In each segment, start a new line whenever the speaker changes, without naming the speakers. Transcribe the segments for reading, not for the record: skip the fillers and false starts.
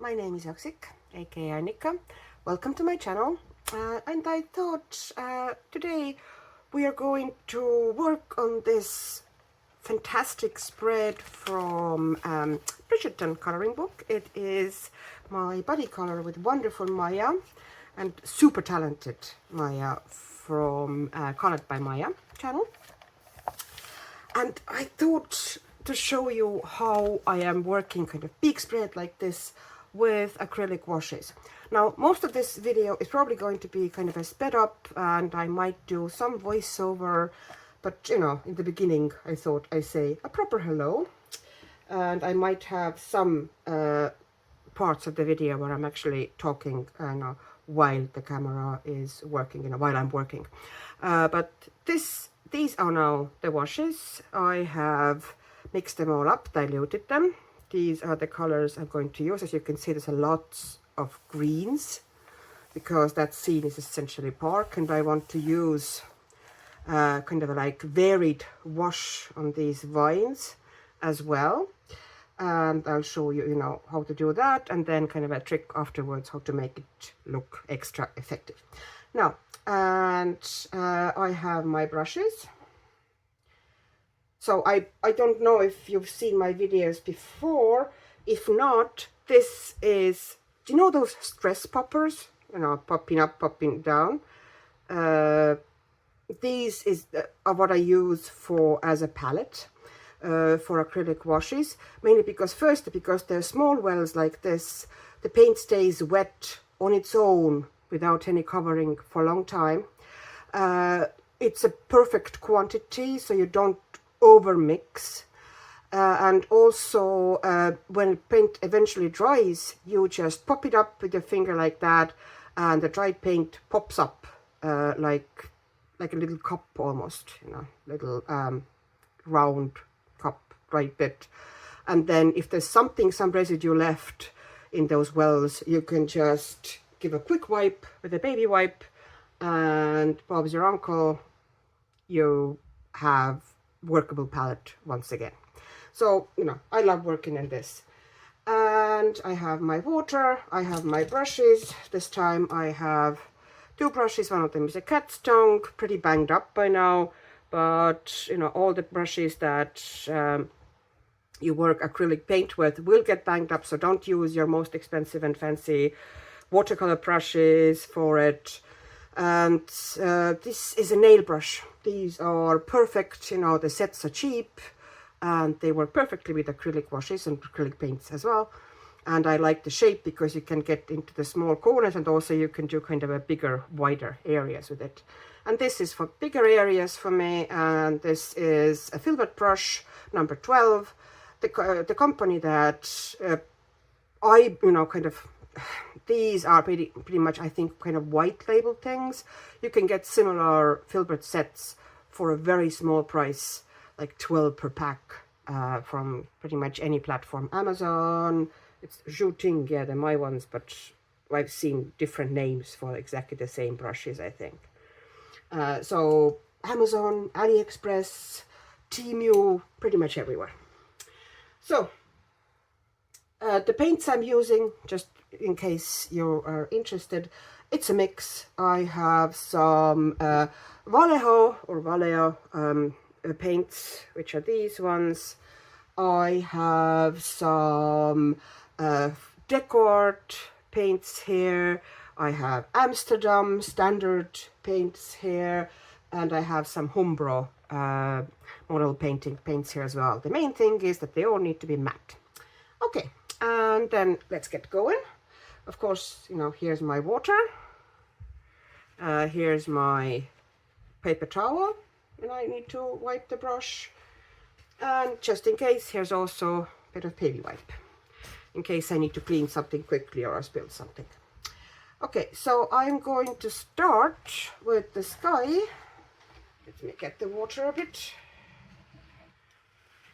my name is Acrylic, aka Annika. Welcome to my channel. And I thought today we are going to work on this fantastic spread from Bridgerton coloring book. It is my buddy color with wonderful Maya and super talented Maya from Colored by Maya channel. And I thought to show you how I am working kind of big spread like this with acrylic washes. Now, most of this video is probably going to be kind of a sped up, and I might do some voiceover, but you know, in the beginning I thought I say a proper hello, and I might have some parts of the video where I'm actually talking while the camera is working, while I'm working. But these are now the washes. I have mixed them all up, diluted them. These are the colors I'm going to use. As you can see, there's a lot of greens because that scene is essentially park, and I want to use kind of a like varied wash on these vines as well. And I'll show you, how to do that, and then kind of a trick afterwards how to make it look extra effective. Now, and I have my brushes. So I don't know if you've seen my videos before. If not, this is, do you know those stress poppers? Popping up, popping down. These is what I use as a palette for acrylic washes. Mainly because they're small wells like this, the paint stays wet on its own without any covering for a long time. It's a perfect quantity, so you don't over mix, and also when paint eventually dries, you just pop it up with your finger like that, and the dried paint pops up like a little cup almost, little round cup, dried bit. And then if there's some residue left in those wells, you can just give a quick wipe with a baby wipe, and Bob's your uncle, you have workable palette once again. So I love working in this. And I have my water, I have my brushes. This time I have two brushes. One of them is a cat's tongue, pretty banged up by now, but all the brushes that you work acrylic paint with will get banged up, so don't use your most expensive and fancy watercolor brushes for it. And this is a nail brush. These are perfect, the sets are cheap, and they work perfectly with acrylic washes and acrylic paints as well. And I like the shape because you can get into the small corners, and also you can do kind of a bigger, wider areas with it. And this is for bigger areas for me, and this is a filbert brush, number 12. The company that I, these are pretty much, I think, kind of white label things. You can get similar filbert sets for a very small price, like 12 per pack, from pretty much any platform. Amazon, it's Jouting, yeah, they're my ones, but I've seen different names for exactly the same brushes, I think. So Amazon, AliExpress, TEMU, pretty much everywhere. So the paints I'm using, just in case you are interested, it's a mix. I have some Vallejo paints, which are these ones. I have some Decor paints here. I have Amsterdam standard paints here, and I have some Umbro model paints here as well. The main thing is that they all need to be matte. Okay, and then let's get going. Of course, here's my water. Here's my paper towel, and I need to wipe the brush. And just in case, here's also a bit of baby wipe, in case I need to clean something quickly or I spill something. Okay, so I'm going to start with the sky. Let me get the water a bit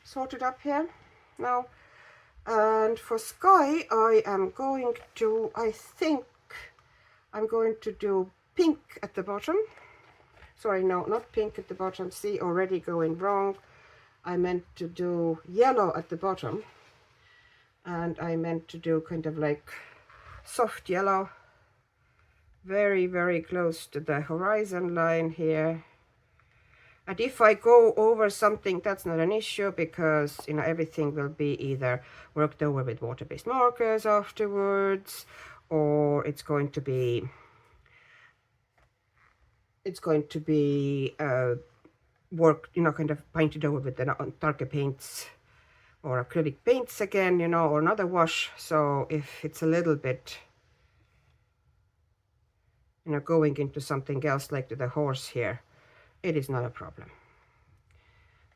sorted up here now. And for sky, I think I'm going to do pink at the bottom. Sorry, no, not pink at the bottom. See, already going wrong. I meant to do yellow at the bottom. and I meant to do kind of like soft yellow, very, very close to the horizon line here. And if I go over something, that's not an issue, because you know everything will be either worked over with water-based markers afterwards, or it's going to be worked, you know, kind of painted over with the darker paints or acrylic paints again, you know, or another wash. So if it's a little bit, you know, going into something else like the horse here, it is not a problem.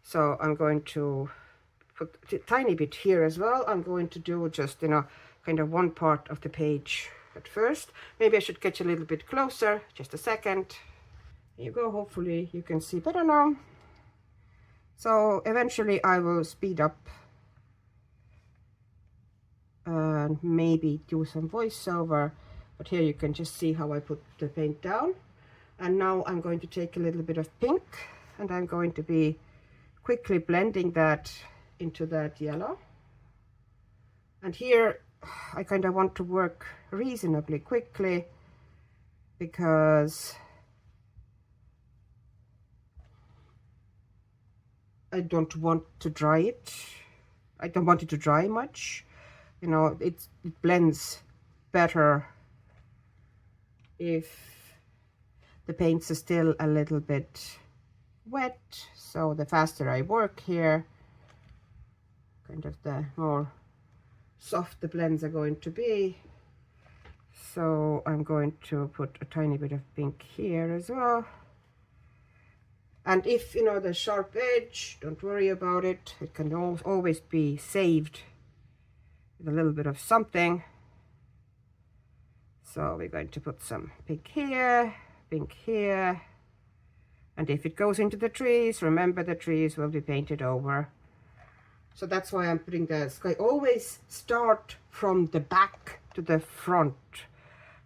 So I'm going to put a tiny bit here as well. I'm going to do just, you know, kind of one part of the page at first. Maybe I should get you a little bit closer, just a second. Here you go, hopefully you can see better now. So eventually I will speed up and maybe do some voiceover, but here you can just see how I put the paint down. And now I'm going to take a little bit of pink, and I'm going to be quickly blending that into that yellow. And here I kind of want to work reasonably quickly, because I don't want to dry it. I don't want it to dry much. You know, it blends better if the paints are still a little bit wet. So the faster I work here, kind of the more soft the blends are going to be. So I'm going to put a tiny bit of pink here as well. And if, you know, the sharp edge, don't worry about it. It can always be saved with a little bit of something. So we're going to put some pink here, and if it goes into the trees, remember the trees will be painted over. So that's why I'm putting the sky. Always start from the back to the front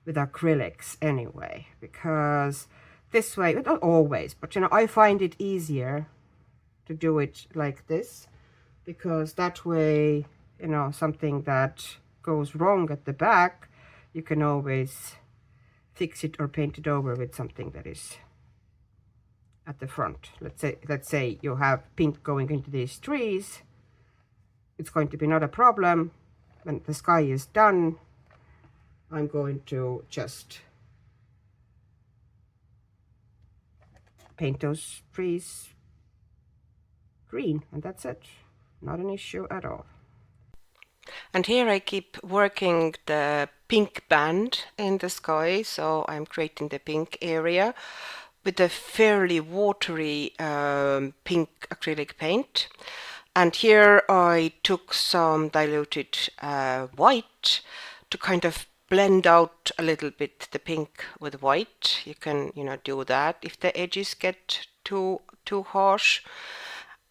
with acrylics anyway, because this way, not always, but you know, I find it easier to do it like this, because that way, you know, something that goes wrong at the back, you can always fix it or paint it over with something that is at the front. Let's say you have pink going into these trees. It's going to be not a problem. When the sky is done, I'm going to just paint those trees green, and that's it. Not an issue at all. And here I keep working the pink band in the sky, so I'm creating the pink area with a fairly watery pink acrylic paint. And here I took some diluted white to kind of blend out a little bit the pink with white. You can, you know, do that if the edges get too harsh.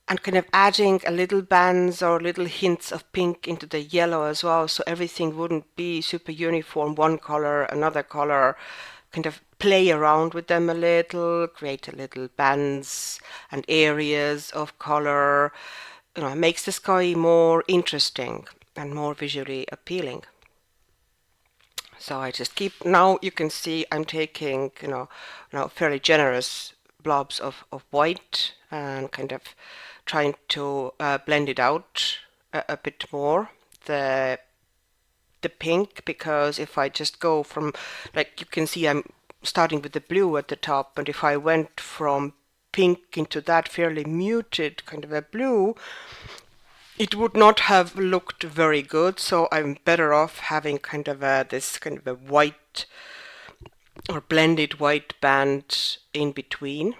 And kind of adding a little bands or little hints of pink into the yellow as well, so everything wouldn't be super uniform, one color, another color. Kind of play around with them a little, create a little bands and areas of color. You know, it makes the sky more interesting and more visually appealing. So I just keep, now you can see I'm taking, you know, fairly generous blobs of white and kind of trying to blend it out a bit more, the pink, because if I just go from, like you can see I'm starting with the blue at the top, and if I went from pink into that fairly muted kind of a blue, it would not have looked very good. So I'm better off having kind of this kind of a white or blended white band in between.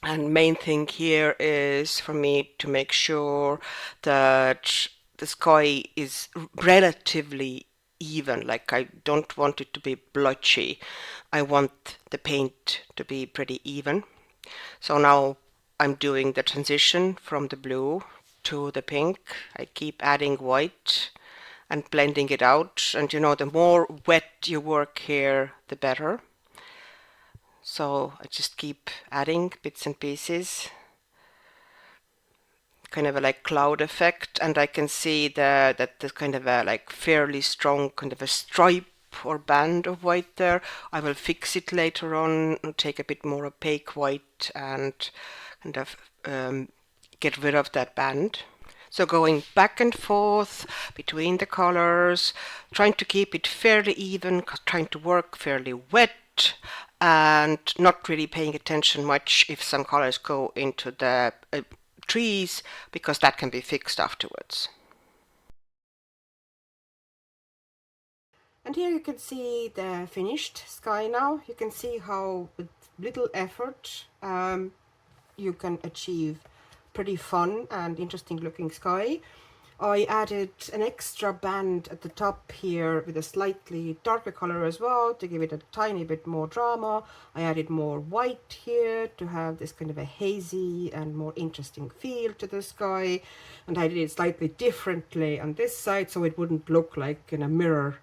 And main thing here is for me to make sure that the sky is relatively even. Like, I don't want it to be blotchy. I want the paint to be pretty even. So now I'm doing the transition from the blue to the pink. I keep adding white and blending it out. And you know, the more wet you work here, the better. So I just keep adding bits and pieces, kind of a like cloud effect, and I can see that there's kind of a like fairly strong kind of a stripe or band of white there. I will fix it later on and take a bit more opaque white and kind of get rid of that band. So going back and forth between the colors, trying to keep it fairly even, trying to work fairly wet, and not really paying attention much if some colors go into the trees, because that can be fixed afterwards. And here you can see the finished sky now. You can see how with little effort you can achieve pretty fun and interesting looking sky. I added an extra band at the top here with a slightly darker color as well to give it a tiny bit more drama. I added more white here to have this kind of a hazy and more interesting feel to the sky, and I did it slightly differently on this side so it wouldn't look like in a mirror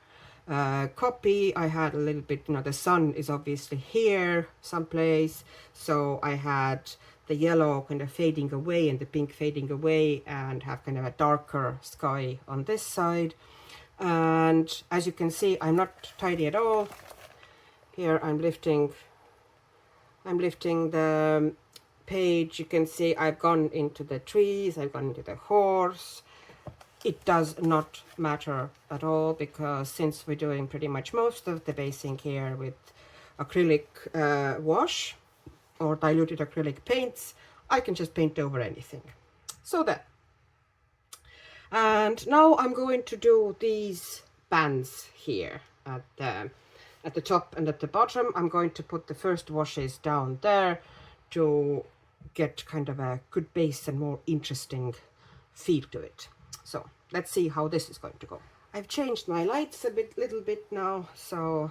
copy. I had a little bit, the sun is obviously here someplace, so I had the yellow kind of fading away and the pink fading away, and have kind of a darker sky on this side. And as you can see, I'm not tidy at all. Here I'm lifting the page. You can see I've gone into the trees, I've gone into the horse. It does not matter at all, because since we're doing pretty much most of the basing here with acrylic wash or diluted acrylic paints, I can just paint over anything. So there. And now I'm going to do these bands here at the top and at the bottom. I'm going to put the first washes down there to get kind of a good base and more interesting feel to it. So let's see how this is going to go. I've changed my lights a little bit now, so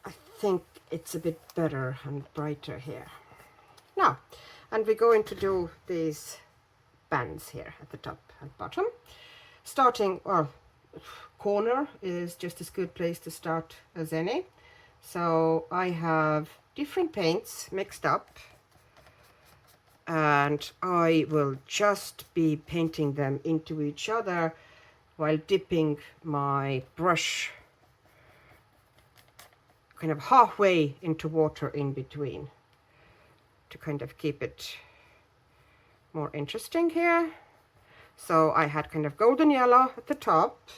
I think it's a bit better and brighter here. Now, and we're going to do these bands here at the top and bottom. Starting, well, corner is just as good place to start as any. So I have different paints mixed up, and I will just be painting them into each other while dipping my brush kind of halfway into water in between to kind of keep it more interesting here. So I had kind of golden yellow at the top.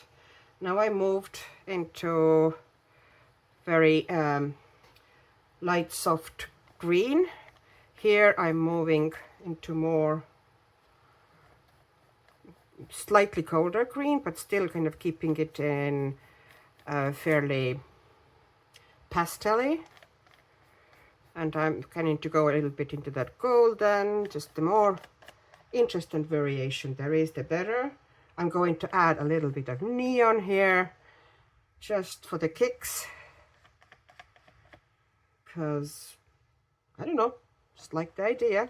Now I moved into very light soft green. Here I'm moving into more slightly colder green, but still kind of keeping it in fairly pastel-y. And I'm kind to go a little bit into that golden. Just the more interest and variation there is, the better. I'm going to add a little bit of neon here, just for the kicks, because I don't know, just like the idea.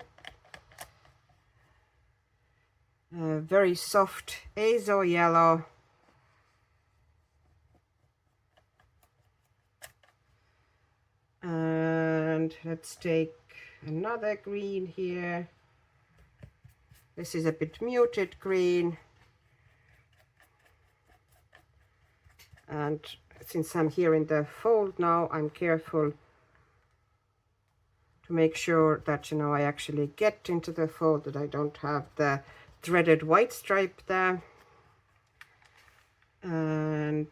Very soft azo yellow. And let's take another green here. This is a bit muted green. And since I'm here in the fold now, I'm careful to make sure that, I actually get into the fold, that I don't have the threaded white stripe there. And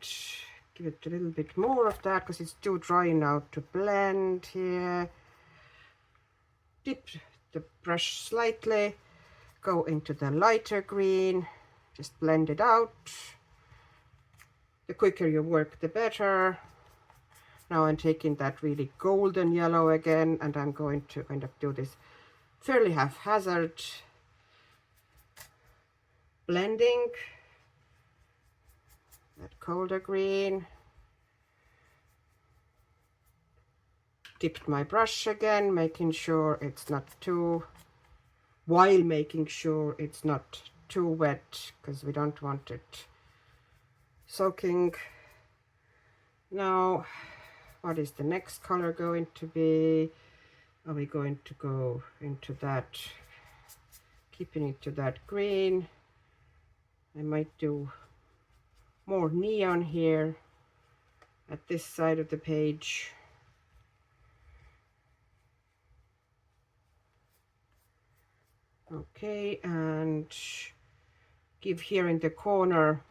give it a little bit more of that, because it's too dry now to blend here. Dip the brush slightly, go into the lighter green, just blend it out. The quicker you work, the better. Now I'm taking that really golden yellow again, and I'm going to kind of do this fairly haphazard blending. That colder green. Dipped my brush again, making sure it's not too, while making sure it's not too wet, because we don't want it soaking. Now, what is the next color going to be? Are we going to go into that keeping it to that green. I might do more neon here at this side of the page. Okay, and give here in the corner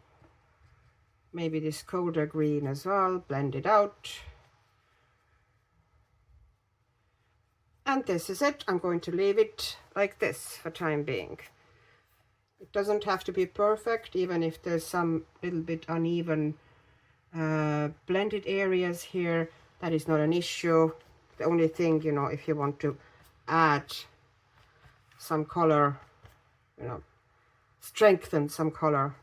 maybe this colder green as well, blend it out. And this is it. I'm going to leave it like this for time being. It doesn't have to be perfect, even if there's some little bit uneven blended areas here. That is not an issue. The only thing, you know, if you want to add some color, you know, strengthen some color,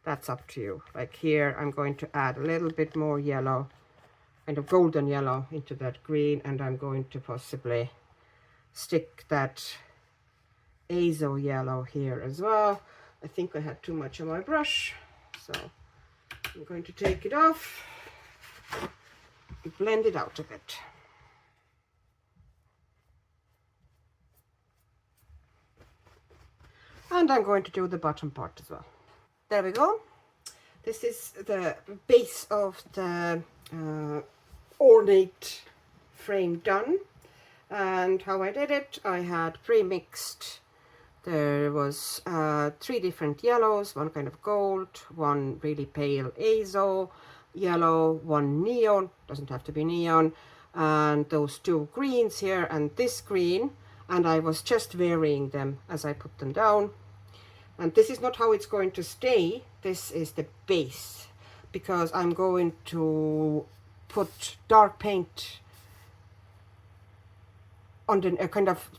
that's up to you. Like here, I'm going to add a little bit more yellow, kind of golden yellow into that green, and I'm going to possibly stick that azo yellow here as well. I think I had too much on my brush, so I'm going to take it off and blend it out a bit. And I'm going to do the bottom part as well. There we go. This is the base of the ornate frame done. And how I did it, I had pre-mixed. There was 3 different yellows, one kind of gold, one really pale azo yellow, one neon, doesn't have to be neon, and those 2 greens here and this green, and I was just varying them as I put them down. And this is not how it's going to stay, this is the base, because I'm going to put dark paint on the kind of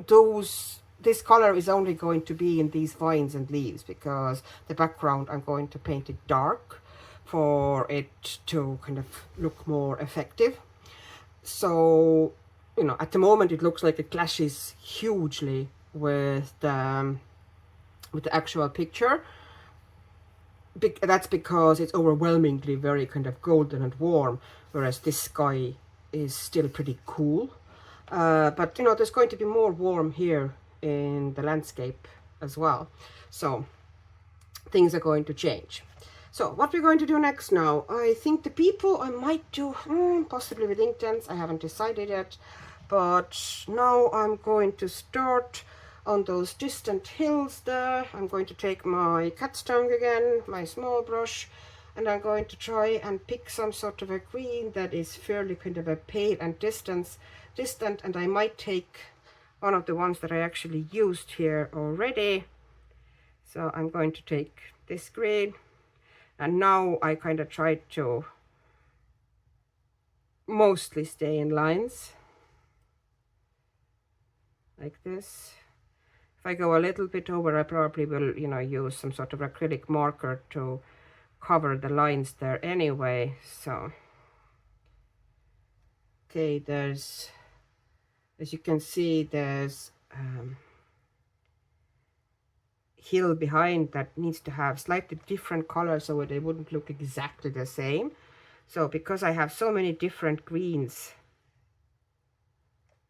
those. This color is only going to be in these vines and leaves, because the background I'm going to paint it dark for it to kind of look more effective. So, you know, at the moment it looks like it clashes hugely with the actual picture. That's because it's overwhelmingly very kind of golden and warm, whereas this sky is still pretty cool. But, you know, there's going to be more warm here in the landscape as well, so things are going to change. So what we're going to do next now, I think the people I might do possibly with Inktense, I haven't decided yet, but now I'm going to start on those distant hills there. I'm going to take my cat's tongue again, my small brush, and I'm going to try and pick some sort of a green that is fairly kind of a pale and distant, and I might take one of the ones that I actually used here already. So I'm going to take this green, and now I kind of try to mostly stay in lines like this. If I go a little bit over, I probably will, you know, use some sort of acrylic marker to cover the lines there anyway. So okay, there's, as you can see, there's hill behind that needs to have slightly different colors so they wouldn't look exactly the same. So because I have so many different greens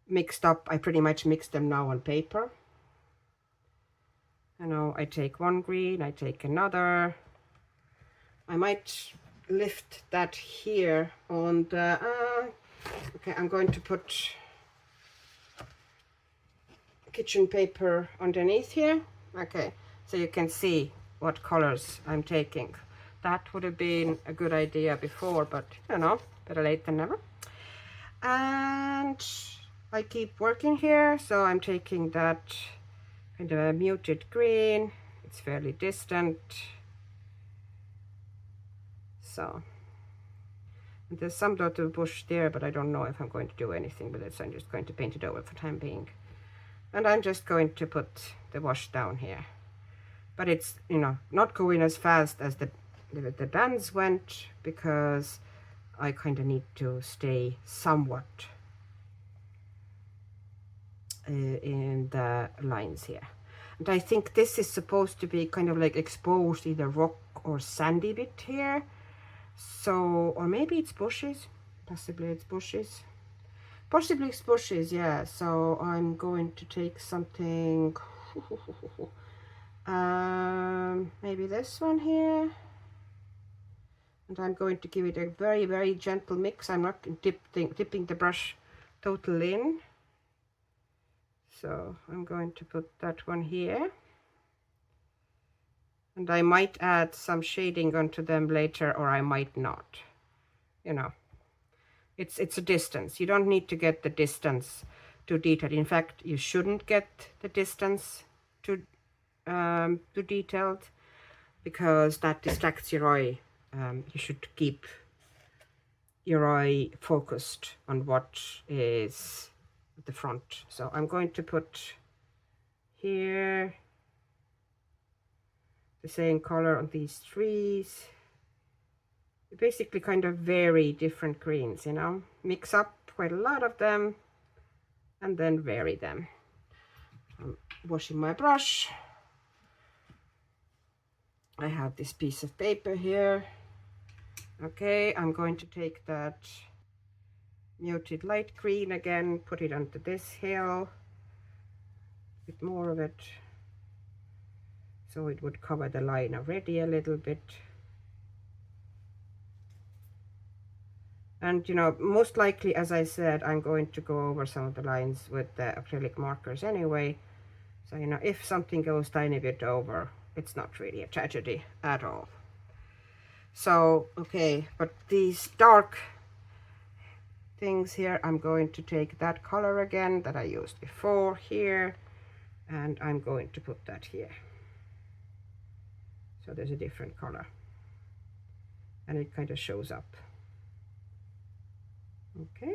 mixed up, I pretty much mix them now on paper. You know, I take one green, I take another. I might lift that here on the okay, I'm going to put kitchen paper underneath here. Okay, so you can see what colors I'm taking. That would have been a good idea before, but you know, better late than never. And I keep working here, so I'm taking that kind of a muted green. It's fairly distant. So, and there's some dot of bush there, but I don't know if I'm going to do anything with it, so I'm just going to paint it over for the time being. And I'm just going to put the wash down here. But it's, you know, not going as fast as the bands went, because I kind of need to stay somewhat in the lines here. And I think this is supposed to be kind of like exposed, either rock or sandy bit here. So, or maybe it's bushes, possibly it's bushes. Possibly it's bushes, yeah. So I'm going to take something, Maybe this one here. And I'm going to give it a very, very gentle mix. I'm not dipping the brush totally in. So I'm going to put that one here. And I might add some shading onto them later, or I might not. You know, it's a distance. You don't need to get the distance too detailed. In fact, you shouldn't get the distance too detailed, because that distracts your eye. You should keep your eye focused on what is at the front. So I'm going to put here the same color on these trees. You basically kind of vary different greens, you know, mix up quite a lot of them and then vary them. I'm washing my brush. I have this piece of paper here. Okay, I'm going to take that muted light green again, put it onto this hill, a bit more of it, so it would cover the line already a little bit. And you know, most likely, as I said, I'm going to go over some of the lines with the acrylic markers anyway. So, you know, if something goes tiny bit over, it's not really a tragedy at all. So, okay, but these dark things here, I'm going to take that color again that I used before here, and I'm going to put that here. So there's a different color, and it kind of shows up. Okay.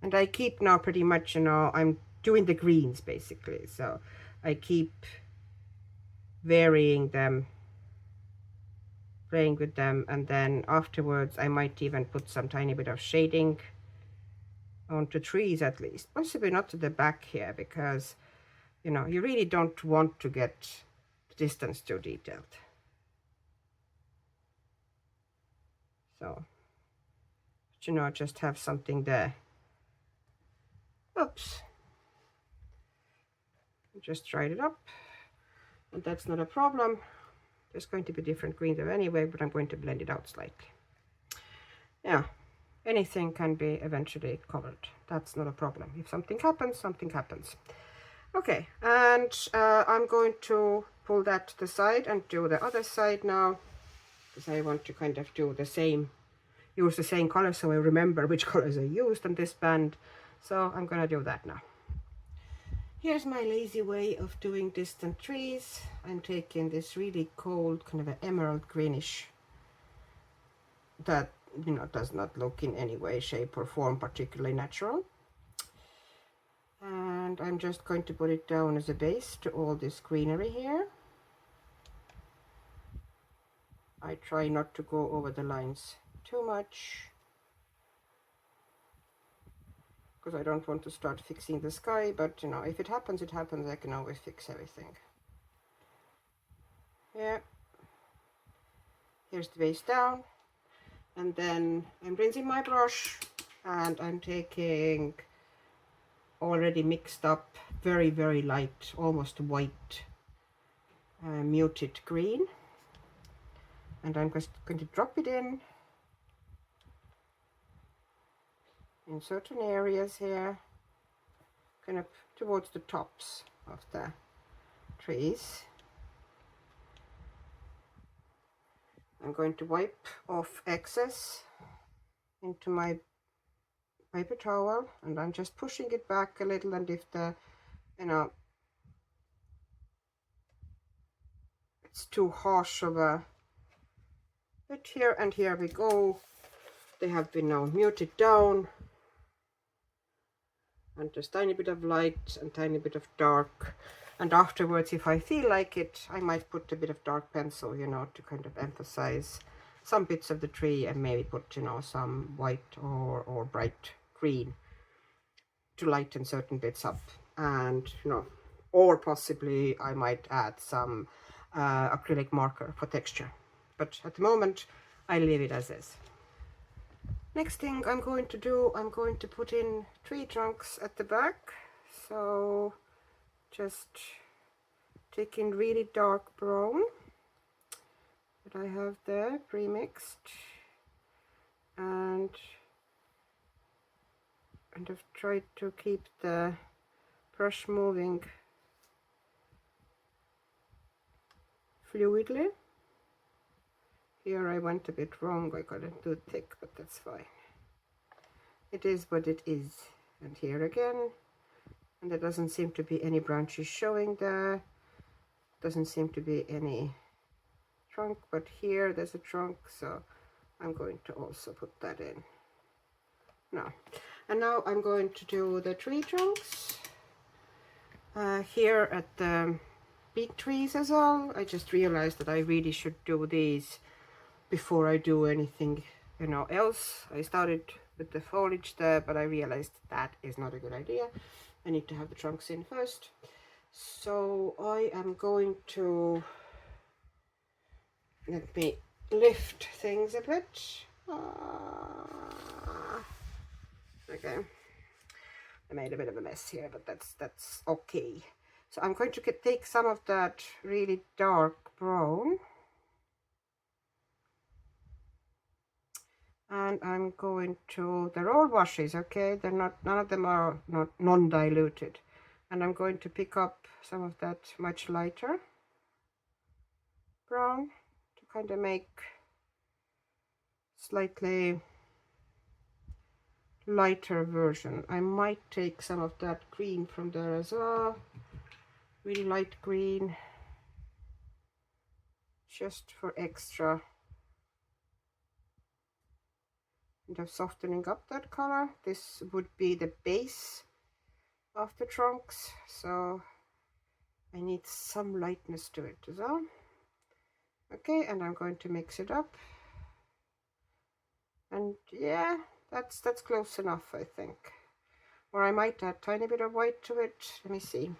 And I keep now pretty much, you know, I'm doing the greens basically. So I keep varying them, playing with them, and then afterwards I might even put some tiny bit of shading onto trees at least. Possibly not to the back here, because, you know, you really don't want to get the distance too detailed. So, but, you know, just have something there. Oops. Just dried it up, and that's not a problem. There's going to be different greens there anyway, but I'm going to blend it out slightly. Yeah, anything can be eventually covered. That's not a problem. If something happens, something happens. Okay, and I'm going to pull that to the side and do the other side now, because I want to kind of do the same, use the same color so I remember which colors I used on this band. So I'm gonna do that now. Here's my lazy way of doing distant trees. I'm taking this really cold, kind of an emerald greenish that, you know, does not look in any way, shape or form particularly natural. And I'm just going to put it down as a base to all this greenery here. I try not to go over the lines too much, because I don't want to start fixing the sky, but you know, if it happens, it happens. I can always fix everything. Yeah. Here's the base down, and then I'm rinsing my brush, and I'm taking already mixed up very, very light, almost white, muted green, and I'm just going to drop it in certain areas here, kind of towards the tops of the trees. I'm going to wipe off excess into my paper towel, and I'm just pushing it back a little, and if the, you know, it's too harsh of a bit here, and here we go. They have been now muted down, and just tiny bit of light and tiny bit of dark, and afterwards, if I feel like it, I might put a bit of dark pencil, you know, to kind of emphasize some bits of the tree, and maybe put, you know, some white or bright green to lighten certain bits up. And, you know, or possibly I might add some acrylic marker for texture, but at the moment I leave it as is. Next thing I'm going to do, I'm going to put in tree trunks at the back. So just taking really dark brown that I have there pre-mixed, and I've tried to keep the brush moving fluidly. Here I went a bit wrong, I got it too thick, but that's fine. It is what it is. And here again, and there doesn't seem to be any branches showing there, doesn't seem to be any trunk, but here there's a trunk, so I'm going to also put that in now. And now I'm going to do the tree trunks here at the big trees as well. I just realized that I really should do these before I do anything, you know, else. I started with the foliage there, but I realized that is not a good idea. I need to have the trunks in first. So I am going to, let me lift things a bit. Okay, I made a bit of a mess here, but that's okay. So I'm going to take some of that really dark brown, and I'm going to, they're all washes, okay, they're not, none of them are not non-diluted, and I'm going to pick up some of that much lighter brown to kind of make slightly lighter version. I might take some of that green from there as well, really light green, just for extra kind of softening up that color. This would be the base of the trunks, so I need some lightness to it as well. Okay, and I'm going to mix it up, and yeah, that's close enough, I think. Or I might add a tiny bit of white to it. Let me see.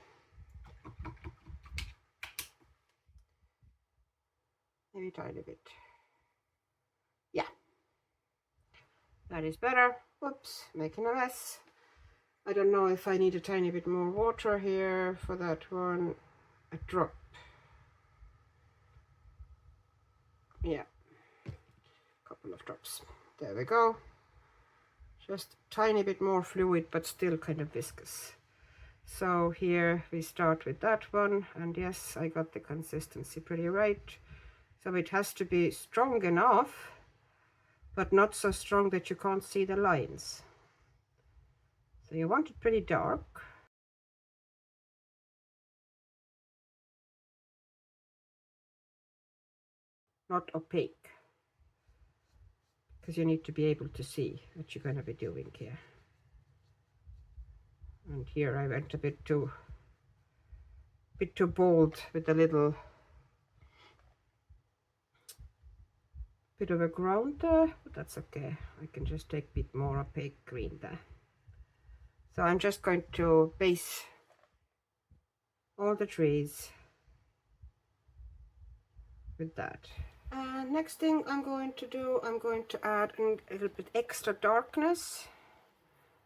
Maybe a tiny bit. Yeah, that is better. Whoops, making a mess. I don't know if I need a tiny bit more water here for that one. A drop. Yeah, a couple of drops. There we go. Just a tiny bit more fluid, but still kind of viscous. So here we start with that one, and yes, I got the consistency pretty right. So it has to be strong enough, but not so strong that you can't see the lines. So you want it pretty dark. Not opaque, because you need to be able to see what you're going to be doing here. And here I went a bit too bold with a little bit of a ground there, but that's okay. I can just take a bit more opaque green there. So I'm just going to base all the trees with that. Next thing I'm going to do, I'm going to add a little bit extra darkness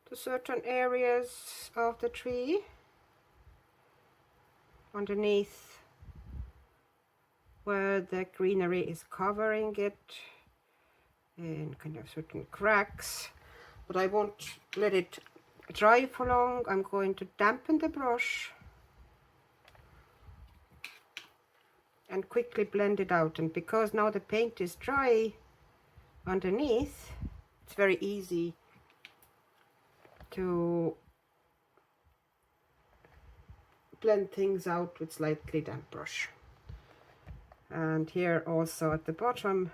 to certain areas of the tree underneath where the greenery is covering it, and kind of certain cracks, but I won't let it dry for long. I'm going to dampen the brush and quickly blend it out, and because now the paint is dry underneath, it's very easy to blend things out with slightly damp brush. And here also at the bottom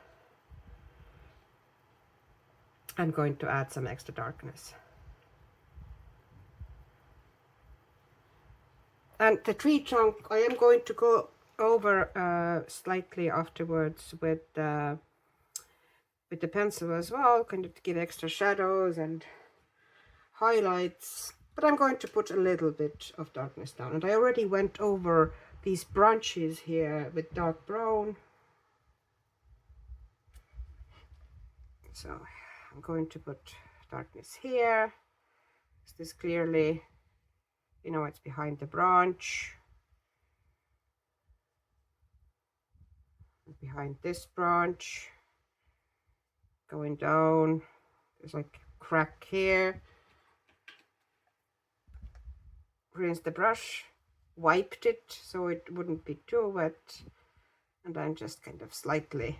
I'm going to add some extra darkness. And the tree trunk I am going to go over slightly afterwards with the pencil as well, kind of to give extra shadows and highlights, but I'm going to put a little bit of darkness down, and I already went over these branches here with dark brown, so I'm going to put darkness here. This clearly, you know, it's behind the branch. And behind this branch. Going down. There's like a crack here. Rinsed the brush. Wiped it so it wouldn't be too wet. And I'm just kind of slightly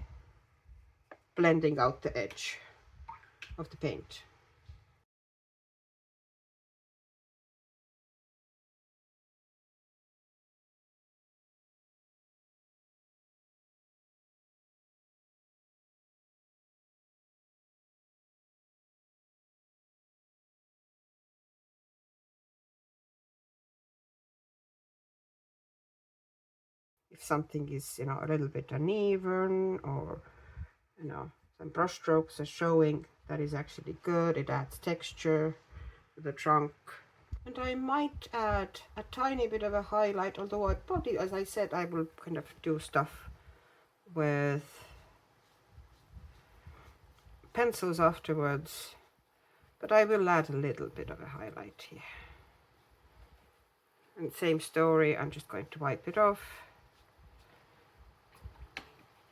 blending out the edge of the paint. If something is, you know, a little bit uneven, or, you know, some brush strokes are showing, that is actually good. It adds texture to the trunk. And I might add a tiny bit of a highlight, although I probably, as I said, I will kind of do stuff with pencils afterwards, but I will add a little bit of a highlight here. And same story, I'm just going to wipe it off,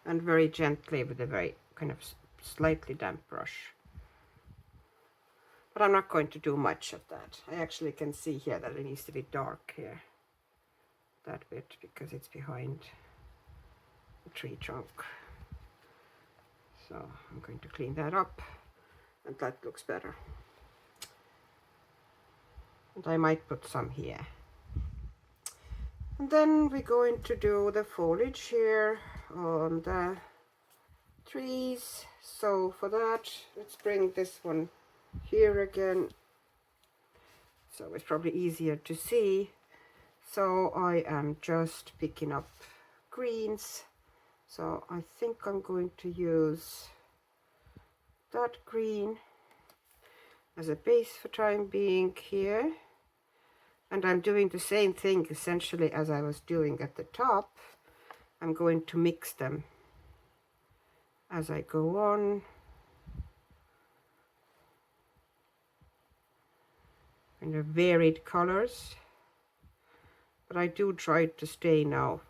and very gently with a very kind of slightly damp brush. But I'm not going to do much of that. I actually can see here that it needs to be dark here, that bit, because it's behind the tree trunk. So I'm going to clean that up, and that looks better. And I might put some here. And then we're going to do the foliage here on the trees. So for that, let's bring this one here again, so it's probably easier to see. So I am just picking up greens. So I think I'm going to use that green as a base for time being here. And I'm doing the same thing essentially as I was doing at the top. I'm going to mix them as I go on. And they're varied colors. But I do try to stay now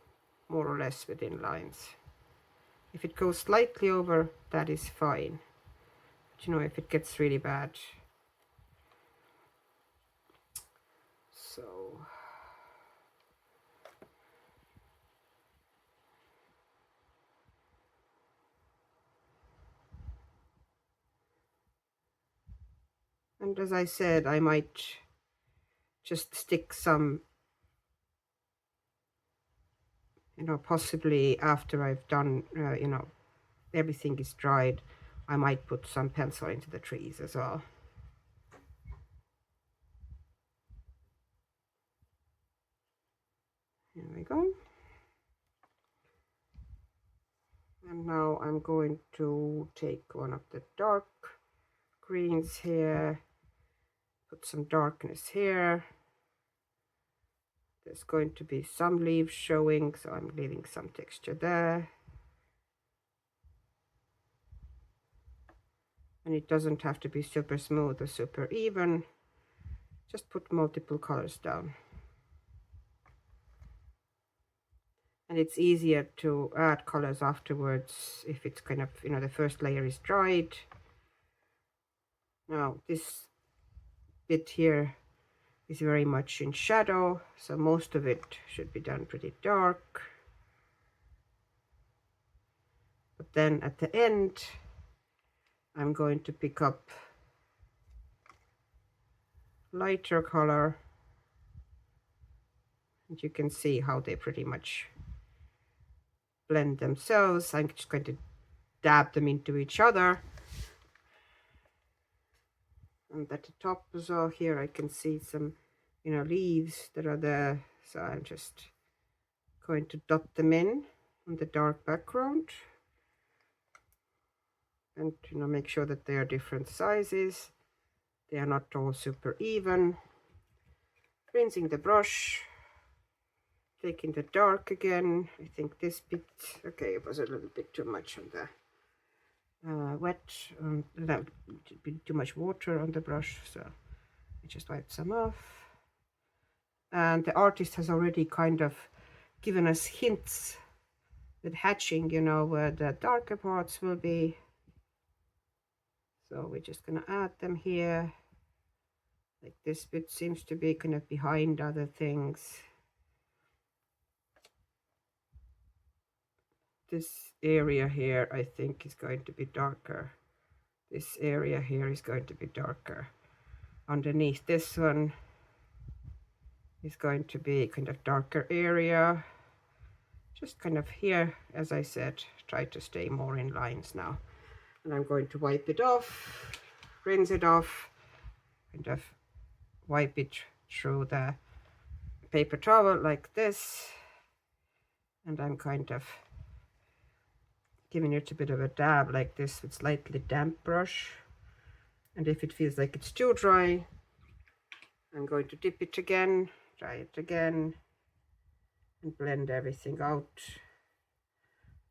more or less within lines. If it goes slightly over, that is fine. But you know, if it gets really bad. So and as I said, I might just stick some, you know, possibly after I've done, you know, everything is dried, I might put some pencil into the trees as well. Here we go. And now I'm going to take one of the dark greens here, put some darkness here. There's going to be some leaves showing, so I'm leaving some texture there. And it doesn't have to be super smooth or super even. Just put multiple colors down. And it's easier to add colors afterwards if it's kind of, you know, the first layer is dried. Now this bit here is very much in shadow, so most of it should be done pretty dark. But then at the end, I'm going to pick up lighter color, and you can see how they pretty much blend themselves. I'm just going to dab them into each other. And at the top as well here, I can see some, you know, leaves that are there. So I'm just going to dot them in on the dark background. And, you know, make sure that they are different sizes. They are not all super even. Rinsing the brush. Taking the dark again. I think this bit, okay, it was a little bit too much on wet, that would be too much water on the brush, so I just wipe some off. And the artist has already kind of given us hints with hatching, you know, where the darker parts will be. So we're just gonna add them here. Like this bit seems to be kind of behind other things. This area here, I think, is going to be darker. This area here is going to be darker. Underneath this one is going to be kind of darker area. Just kind of here, as I said, try to stay more in lines now. And I'm going to wipe it off, rinse it off, kind of wipe it through the paper towel like this. And I'm kind of giving it a bit of a dab like this with slightly damp brush. And if it feels like it's too dry, I'm going to dip it again, try it again, and blend everything out.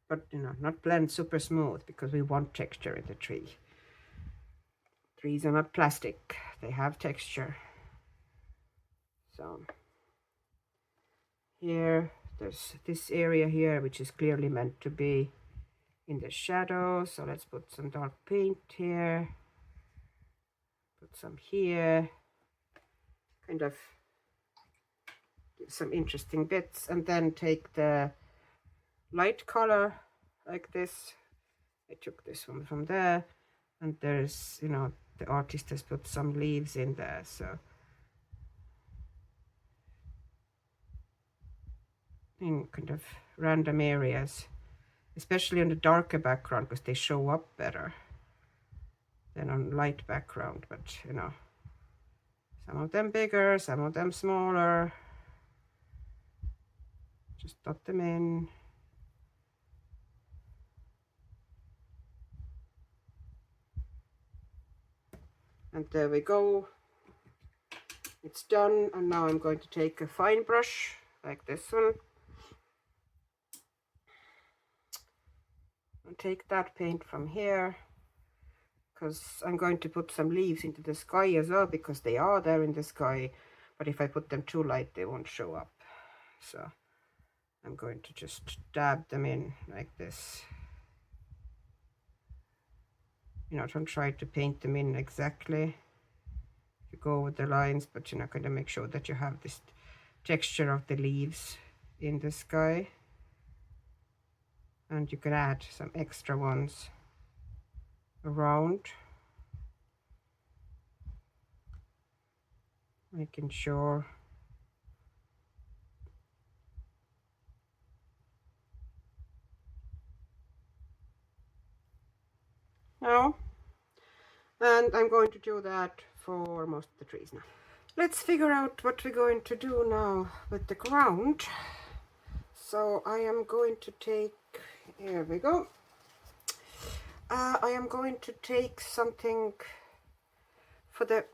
But, you know, not blend super smooth because we want texture in the tree. Trees are not plastic, they have texture. So here, there's this area here, which is clearly meant to be in the shadow. So let's put some dark paint here, put some here, kind of give some interesting bits, and then take the light color like this. I took this one from there, and there's, you know, the artist has put some leaves in there, so in kind of random areas, especially on the darker background, because they show up better than on light background. But, you know, some of them bigger, some of them smaller. Just dot them in. And there we go. It's done. And now I'm going to take a fine brush like this one and take that paint from here, because I'm going to put some leaves into the sky as well, because they are there in the sky, but if I put them too light they won't show up. So I'm going to just dab them in like this. You know, don't try to paint them in exactly. You go with the lines, but you're not going to make sure that you have this texture of the leaves in the sky. And you can add some extra ones around, making sure now. And I'm going to do that for most of the trees now. Let's figure out what we're going to do now with the ground. So I am going to take, here we go. I am going to take something for the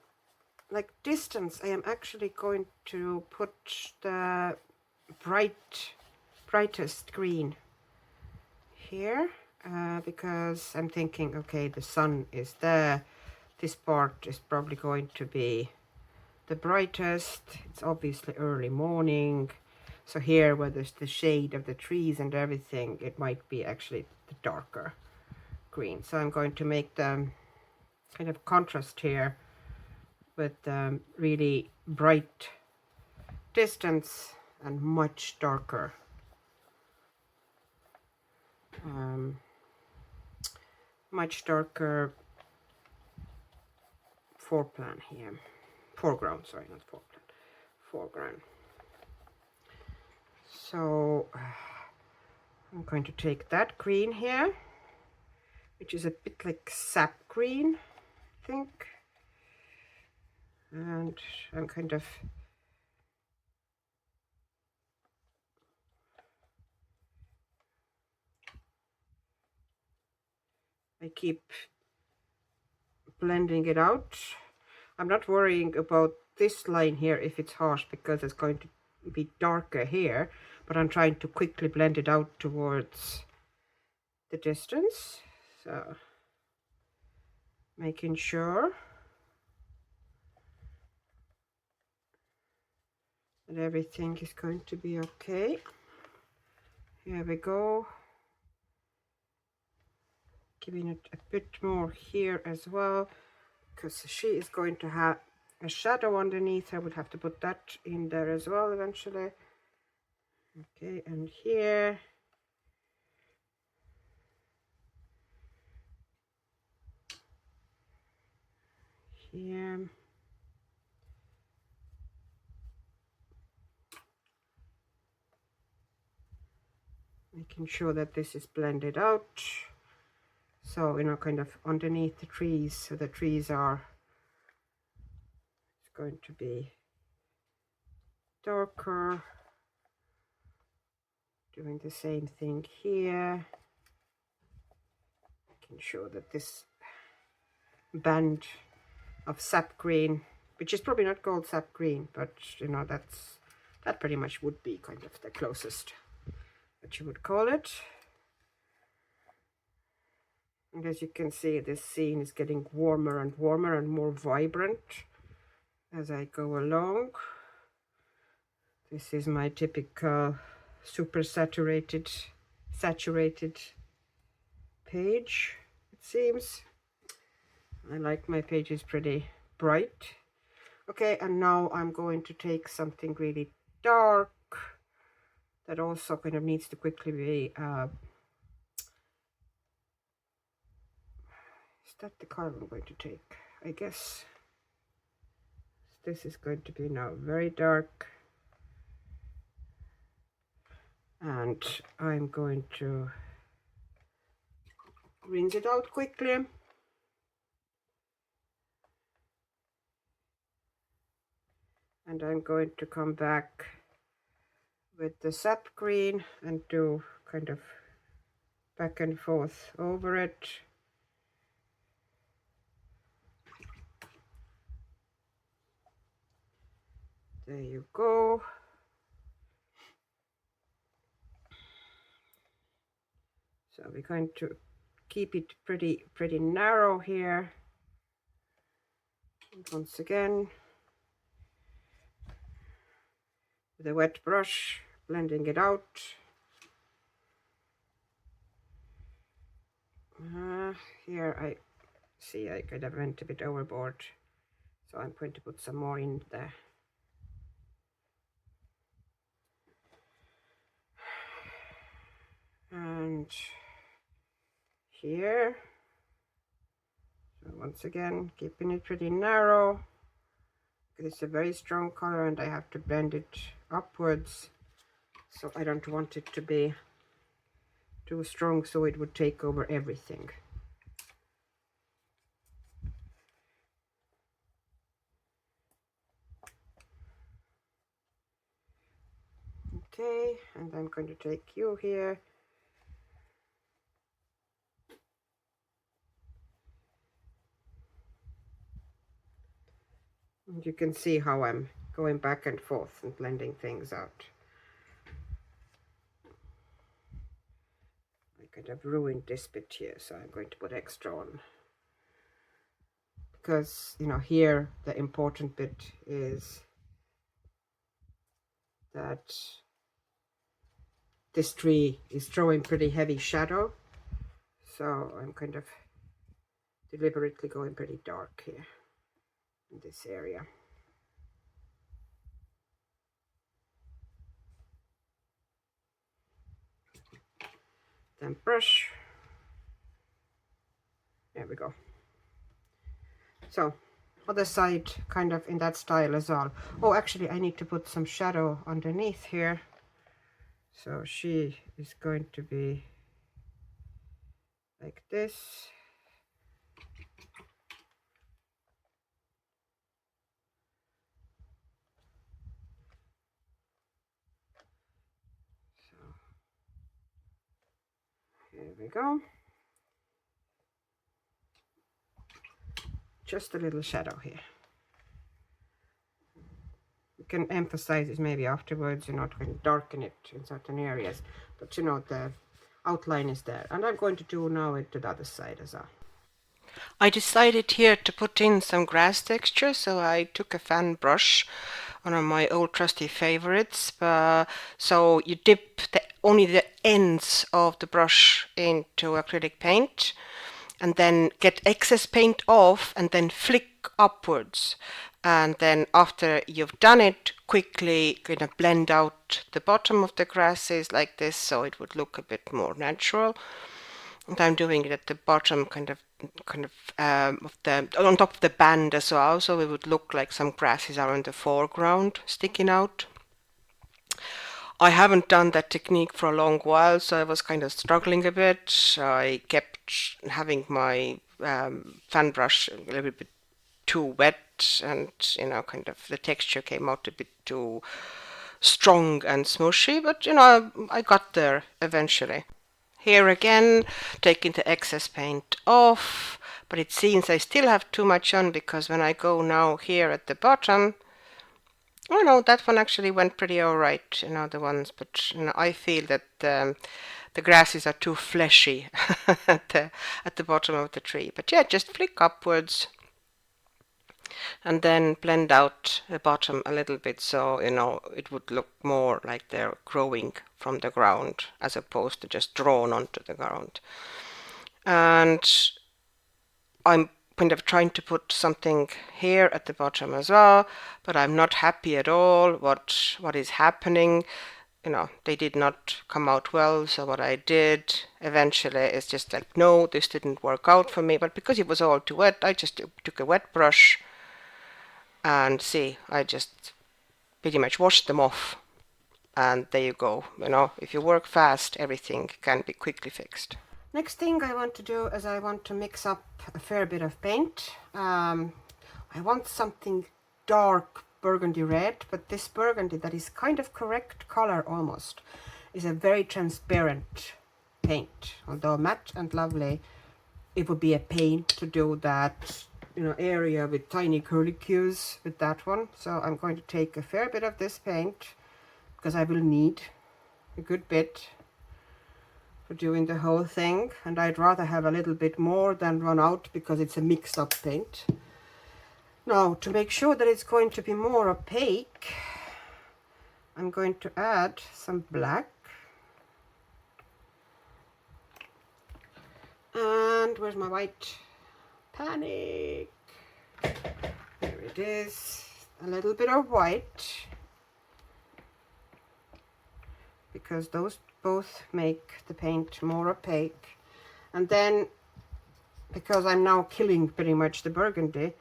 like distance. I am actually going to put the brightest green here, because I'm thinking, okay, the sun is there. This part is probably going to be the brightest. It's obviously early morning. So here, where there's the shade of the trees and everything, it might be actually the darker green. So I'm going to make the kind of contrast here with really bright distance and much darker foreground here. Foreground, sorry, not foreground. Foreground. So I'm going to take that green here, which is a bit like sap green, I think. And I'm kind of I keep blending it out. I'm not worrying about this line here if it's harsh, because it's going to be darker here, but I'm trying to quickly blend it out towards the distance. So making sure that everything is going to be okay. Here we go. Giving it a bit more here as well, because she is going to have a shadow underneath. I would have to put that in there as well eventually. Okay, and here. Here. Making sure that this is blended out. So, you know, kind of underneath the trees. So the trees are, it's going to be darker. Doing the same thing here. Making sure that this band of sap green, which is probably not called sap green, but you know, that pretty much would be kind of the closest that you would call it. And as you can see, this scene is getting warmer and warmer and more vibrant as I go along. This is my typical super saturated page, it seems. I like my pages pretty bright. Okay, and now I'm going to take something really dark that also kind of needs to quickly be is that the color I'm going to take? I guess this is going to be now very dark, and I'm going to rinse it out quickly. And I'm going to come back with the sap green and do kind of back and forth over it. There you go. So we're going to keep it pretty narrow here. And once again, with a wet brush, blending it out. Here I see I kind of went a bit overboard, so I'm going to put some more in there. And here, so once again, keeping it pretty narrow. It's a very strong color and I have to blend it upwards, so I don't want it to be too strong so it would take over everything. Okay, and I'm going to take you here. And you can see how I'm going back and forth and blending things out. I kind of ruined this bit here, so I'm going to put extra on. Because, you know, here the important bit is that this tree is throwing pretty heavy shadow. So I'm kind of deliberately going pretty dark here in this area. Then brush. There we go. So other side kind of in that style as well. Oh, actually I need to put some shadow underneath here. So she is going to be like this. So here we go. Just a little shadow here. You can emphasize it maybe afterwards, you're not going to darken it in certain areas, but you know, the outline is there. And I'm going to do now it to the other side as well. I decided here to put in some grass texture, so I took a fan brush, one of my old trusty favorites. So you dip only the ends of the brush into acrylic paint and then get excess paint off and then flick upwards. And then after you've done it, quickly kind of blend out the bottom of the grasses like this, so it would look a bit more natural. And I'm doing it at the bottom, of the on top of the band as well, so it would look like some grasses are in the foreground sticking out. I haven't done that technique for a long while, so I was kind of struggling a bit. I kept having my fan brush a little bit too wet, and kind of the texture came out a bit too strong and smushy, but I got there eventually. Here again, taking the excess paint off, but it seems I still have too much on, because when I go now here at the bottom, oh no, that one actually went pretty alright, the ones, but I feel that the grasses are too fleshy at the bottom of the tree. But yeah, just flick upwards and then blend out the bottom a little bit, so it would look more like they're growing from the ground as opposed to just drawn onto the ground. And I'm kind of trying to put something here at the bottom as well, but I'm not happy at all what is happening. They did not come out well, so what I did eventually is just like, no, this didn't work out for me. But because it was all too wet, I just took a wet brush and see, I just pretty much washed them off, and there you go. If you work fast, everything can be quickly fixed. Next thing I want to do is I want to mix up a fair bit of paint. I want something dark burgundy red, but this burgundy that is kind of correct color almost is a very transparent paint. Although matte and lovely, it would be a pain to do that area with tiny curlicues with that one. So I'm going to take a fair bit of this paint, because I will need a good bit for doing the whole thing, and I'd rather have a little bit more than run out, because it's a mixed up paint. Now, to make sure that it's going to be more opaque, I'm going to add some black. And where's my white? Panic! There it is. A little bit of white, because those both make the paint more opaque. And then, because I'm now killing pretty much the burgundy,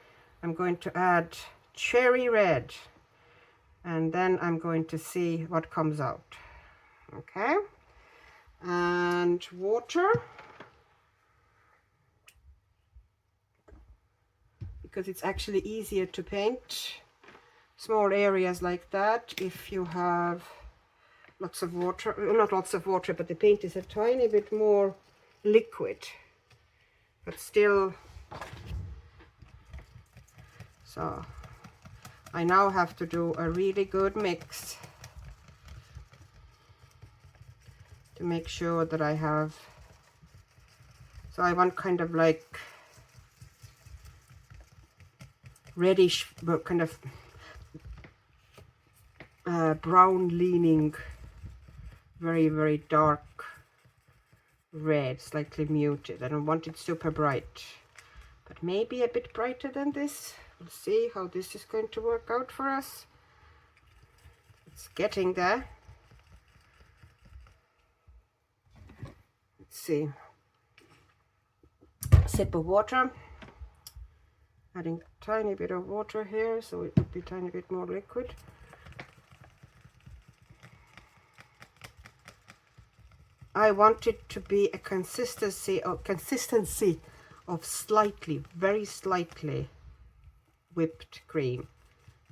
I'm going to add cherry red, and then I'm going to see what comes out. Okay, and water, because it's actually easier to paint small areas like that if you have lots of water. Not lots of water, but the paint is a tiny bit more liquid, but still. So I now have to do a really good mix to make sure that I have, so I want kind of like reddish, but kind of brown leaning, very, very dark red, slightly muted. I don't want it super bright, but maybe a bit brighter than this. We'll see how this is going to work out for us. It's getting there. Let's see. Sip of water. Adding a tiny bit of water here, so it would be a tiny bit more liquid. I want it to be a consistency of slightly, very slightly whipped cream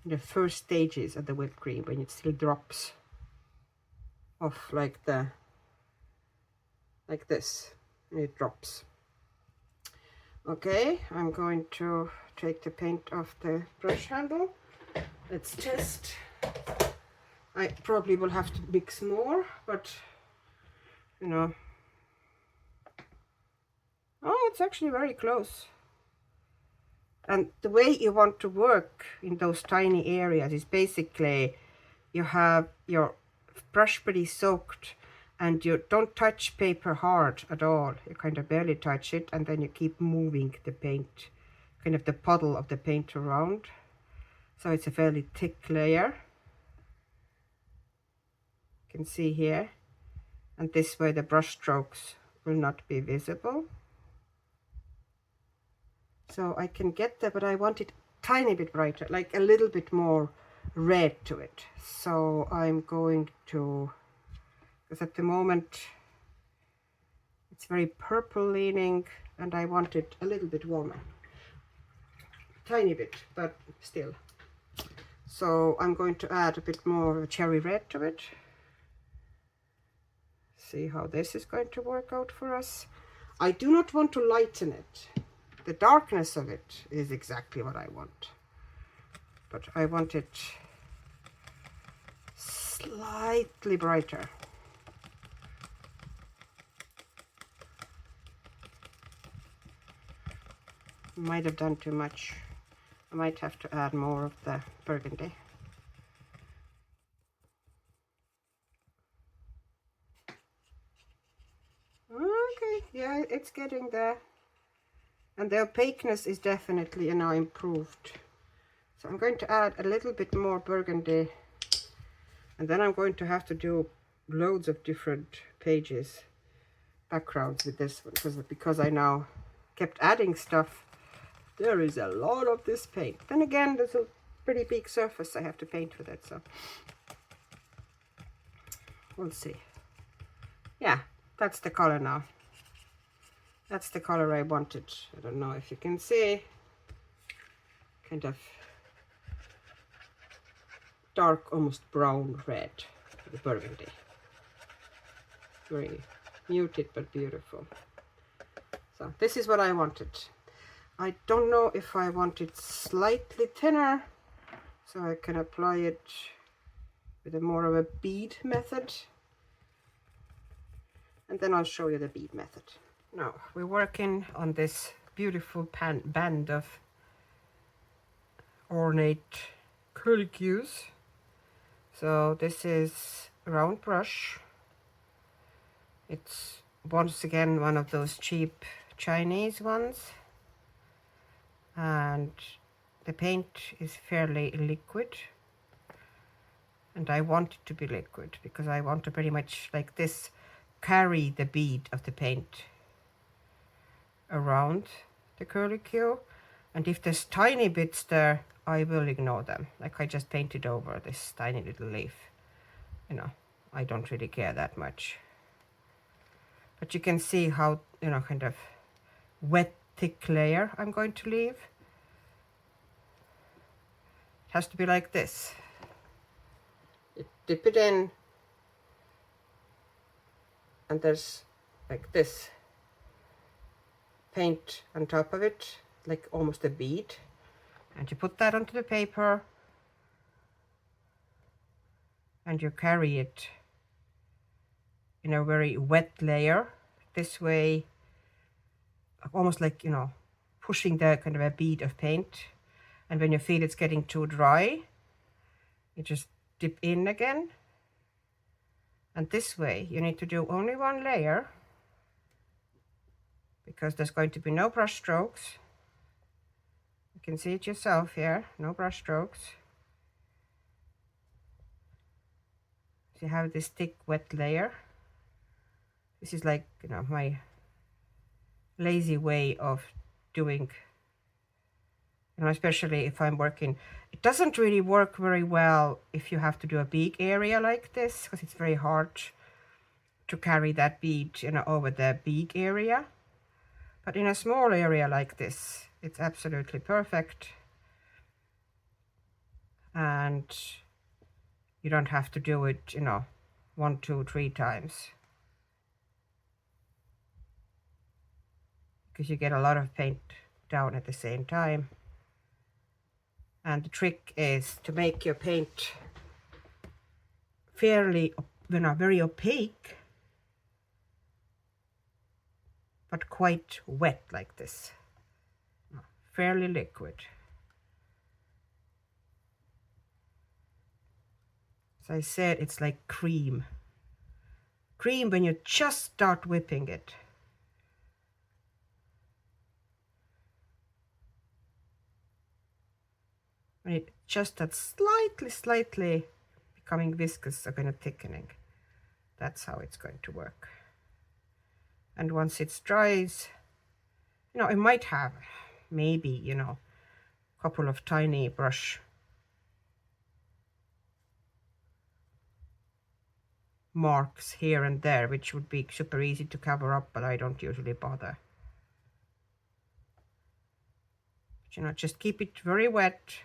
in the first stages of the whipped cream, when it still drops off like this, and it drops. Okay, I'm going to take the paint off the brush handle. Let's test. I probably will have to mix more, but oh, it's actually very close. And the way you want to work in those tiny areas is basically you have your brush pretty soaked and you don't touch paper hard at all. You kind of barely touch it, and then you keep moving the paint, kind of the puddle of the paint around. So it's a fairly thick layer. You can see here. And this way the brush strokes will not be visible. So I can get there, but I want it a tiny bit brighter, like a little bit more red to it. So I'm going to, because at the moment it's very purple leaning and I want it a little bit warmer. Tiny bit, but still. So I'm going to add a bit more cherry red to it. See how this is going to work out for us. I do not want to lighten it. The darkness of it is exactly what I want, but I want it slightly brighter. Might have done too much. I might have to add more of the burgundy. Okay, yeah, it's getting there. And the opaqueness is definitely now improved. So I'm going to add a little bit more burgundy. And then I'm going to have to do loads of different pages, backgrounds with this one. Because I now kept adding stuff, there is a lot of this paint. Then again, there's a pretty big surface I have to paint with it. So we'll see. Yeah, that's the color now. That's the color I wanted. I don't know if you can see. Kind of dark, almost brown red, the burgundy. Very muted but beautiful. So this is what I wanted. I don't know if I want it slightly thinner, so I can apply it with a more of a bead method. And then I'll show you the bead method. Now, we're working on this beautiful band of ornate acrylic hues. So this is a round brush. It's once again one of those cheap Chinese ones. And the paint is fairly liquid. And I want it to be liquid because I want to pretty much like this carry the bead of the paint around the curlicue, and if there's tiny bits there, I will ignore them. Like I just painted over this tiny little leaf. You know, I don't really care that much. But you can see how, you know, kind of wet, thick layer I'm going to leave. It has to be like this. You dip it in, and there's like this paint on top of it, like almost a bead, and you put that onto the paper and you carry it in a very wet layer this way, almost like, you know, pushing the kind of a bead of paint. And when you feel it's getting too dry, you just dip in again, and this way you need to do only one layer because there's going to be no brush strokes. You can see it yourself here, no brush strokes. So you have this thick wet layer. This is like, you know, my lazy way of doing, you know, especially if I'm working. It doesn't really work very well if you have to do a big area like this, because it's very hard to carry that bead, you know, over the big area. But in a small area like this, it's absolutely perfect. And you don't have to do it, you know, 1, 2, 3 times. Because you get a lot of paint down at the same time. And the trick is to make your paint fairly, you know, very opaque, but quite wet like this. fairly liquid. As I said, it's like cream. Cream when you just start whipping it. When it just that slightly becoming viscous, a kind of thickening. That's how it's going to work. And once it dries, you know, it might have maybe, you know, a couple of tiny brush marks here and there, which would be super easy to cover up, but I don't usually bother. But, you know, just keep it very wet.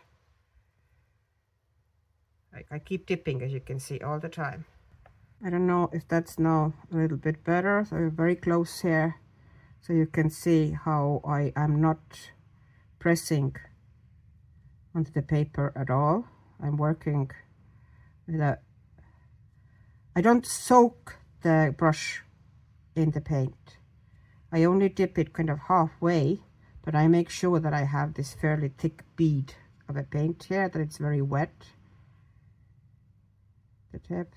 I keep dipping, as you can see, all the time. I don't know if that's now a little bit better. So you're very close here, so you can see how I am not pressing onto the paper at all. I'm working with a, I don't soak the brush in the paint. I only dip it kind of halfway, but I make sure that I have this fairly thick bead of a paint here, that it's very wet, the tip.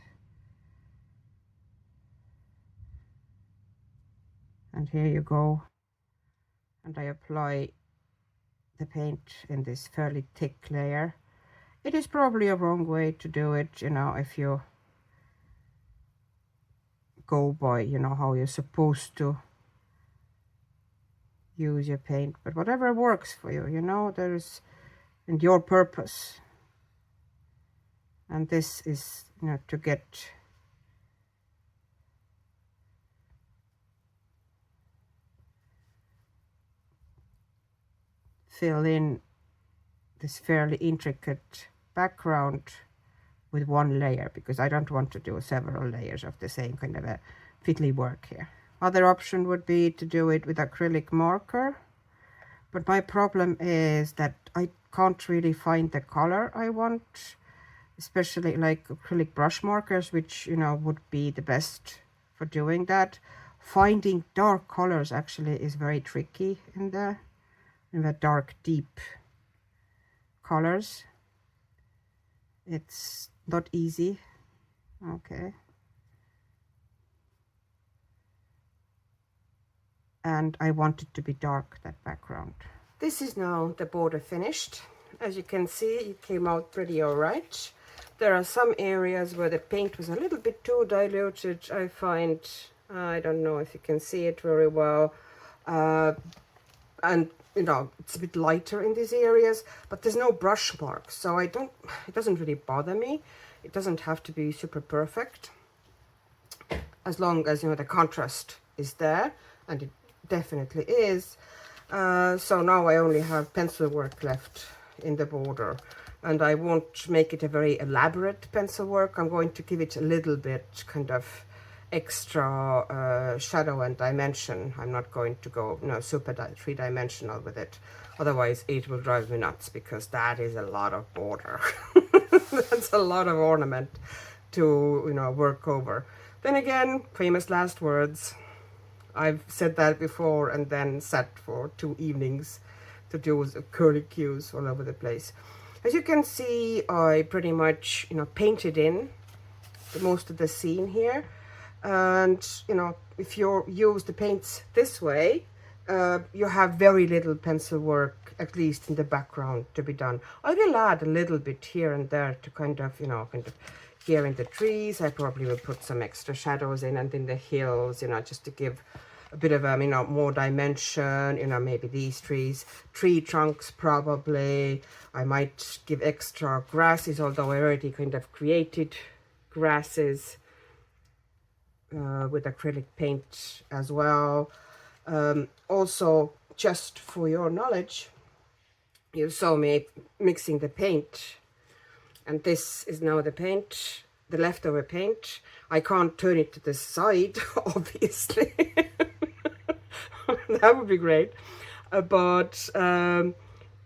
And here you go. And I apply the paint in this fairly thick layer. It is probably a wrong way to do it, you know, if you go by, you know, how you're supposed to use your paint, but whatever works for you, you know, there's, and your purpose. And this is, you know, to get fill in this fairly intricate background with one layer, because I don't want to do several layers of the same kind of a fiddly work here. Other option would be to do it with acrylic marker, but my problem is that I can't really find the color I want, especially like acrylic brush markers, which, you know, would be the best for doing that. Finding dark colors actually is very tricky in the dark deep colors. It's not easy. Okay. And I want it to be dark, that background. This is now the border finished. As you can see, it came out pretty all right. There are some areas where the paint was a little bit too diluted, I find. I don't know if you can see it very well. And, you know, it's a bit lighter in these areas, but there's no brush marks, so it doesn't really bother me. It doesn't have to be super perfect, as long as, you know, the contrast is there, and it definitely is. So now I only have pencil work left in the border, and I won't make it a very elaborate pencil work. I'm going to give it a little bit kind of extra shadow and dimension. I'm not going to go, you know, super three-dimensional with it, otherwise it will drive me nuts, because that is a lot of border. That's a lot of ornament to, you know, work over. Then again, famous last words. I've said that before and then sat for 2 evenings to do curlicues all over the place. As you can see, I pretty much, you know, painted in most of the scene here. And, you know, if you use the paints this way, you have very little pencil work, at least in the background, to be done. I will add a little bit here and there to kind of, you know, kind of here in the trees. I probably will put some extra shadows in, and in the hills, you know, just to give a bit of, you know, more dimension, you know, maybe these trees, tree trunks probably. I might give extra grasses, although I already kind of created grasses with acrylic paint as well. Also, just for your knowledge, you saw me mixing the paint, and this is now the paint, the leftover paint. I can't turn it to the side, obviously. That would be great. But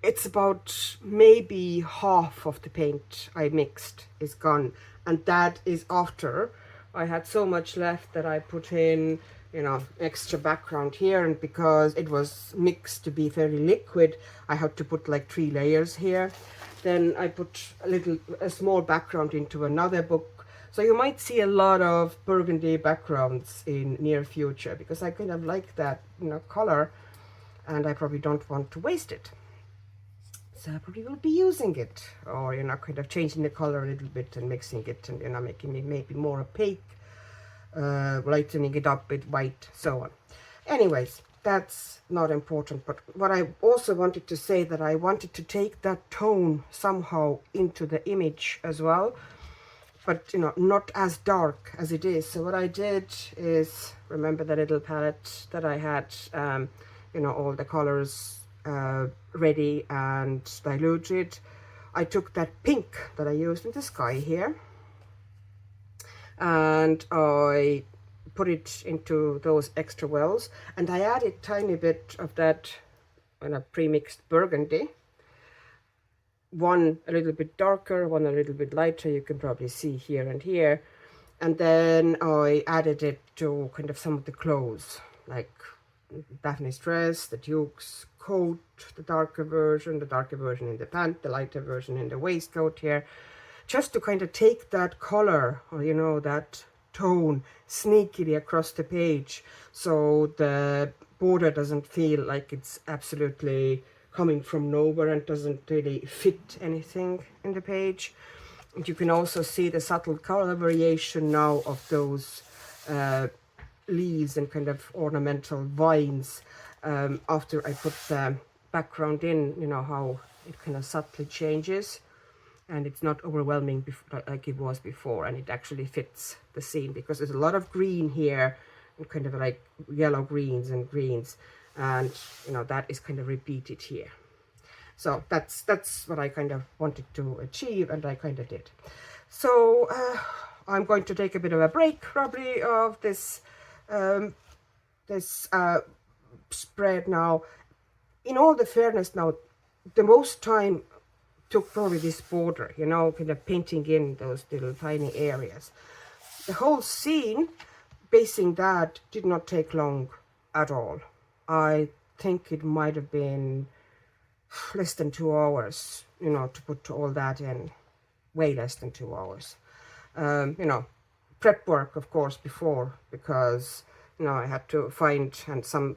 it's about maybe half of the paint I mixed is gone, and that is after I had so much left that I put in, you know, extra background here, and because it was mixed to be very liquid, I had to put like 3 layers here. Then I put a small background into another book. So you might see a lot of burgundy backgrounds in near future, because I kind of like that, you know, color, and I probably don't want to waste it. So I probably will be using it, or, you know, kind of changing the color a little bit and mixing it, and, you know, making it maybe more opaque, lightening it up with white, so on. Anyways, that's not important. But what I also wanted to say, that I wanted to take that tone somehow into the image as well, but, you know, not as dark as it is. So what I did is, remember the little palette that I had, you know, all the colors ready and diluted. I took that pink that I used in the sky here, and I put it into those extra wells, and I added tiny bit of that, you know, pre-mixed burgundy. One a little bit darker, one a little bit lighter, you can probably see here and here. And then I added it to kind of some of the clothes, like Daphne's dress, the Duke's coat, the darker version in the pant, the lighter version in the waistcoat here, just to kind of take that color, or, you know, that tone sneakily across the page, so the border doesn't feel like it's absolutely coming from nowhere and doesn't really fit anything in the page. And you can also see the subtle color variation now of those leaves and kind of ornamental vines after I put the background in, you know, how it kind of subtly changes, and it's not overwhelming like it was before, and it actually fits the scene, because there's a lot of green here and kind of like yellow greens and greens, and, you know, that is kind of repeated here. So that's what I kind of wanted to achieve, and I kind of did. So I'm going to take a bit of a break probably of this spread now. In all the fairness now, the most time took probably this border, you know, kind of painting in those little tiny areas. The whole scene, basing that, did not take long at all. I think it might have been less than 2 hours, you know, to put all that in. Way less than 2 hours. You know, prep work, of course, before, because, you know, I had to find, and some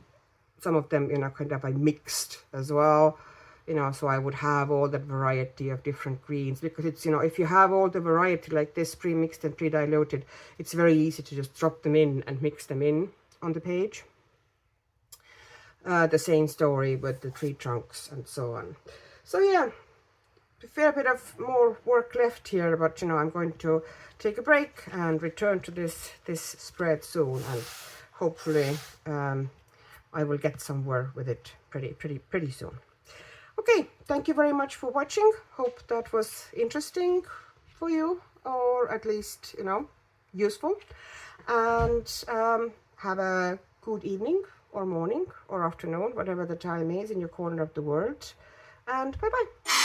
of them, you know, kind of I mixed as well, you know, so I would have all that variety of different greens, because it's, you know, if you have all the variety like this, pre-mixed and pre-diluted, it's very easy to just drop them in and mix them in on the page. The same story with the tree trunks and so on. So yeah, a fair bit of more work left here, but, you know, I'm going to take a break and return to this spread soon, and hopefully I will get somewhere with it pretty soon. Okay, thank you very much for watching. Hope that was interesting for you, or at least, you know, useful. And have a good evening or morning or afternoon, whatever the time is in your corner of the world. And bye-bye.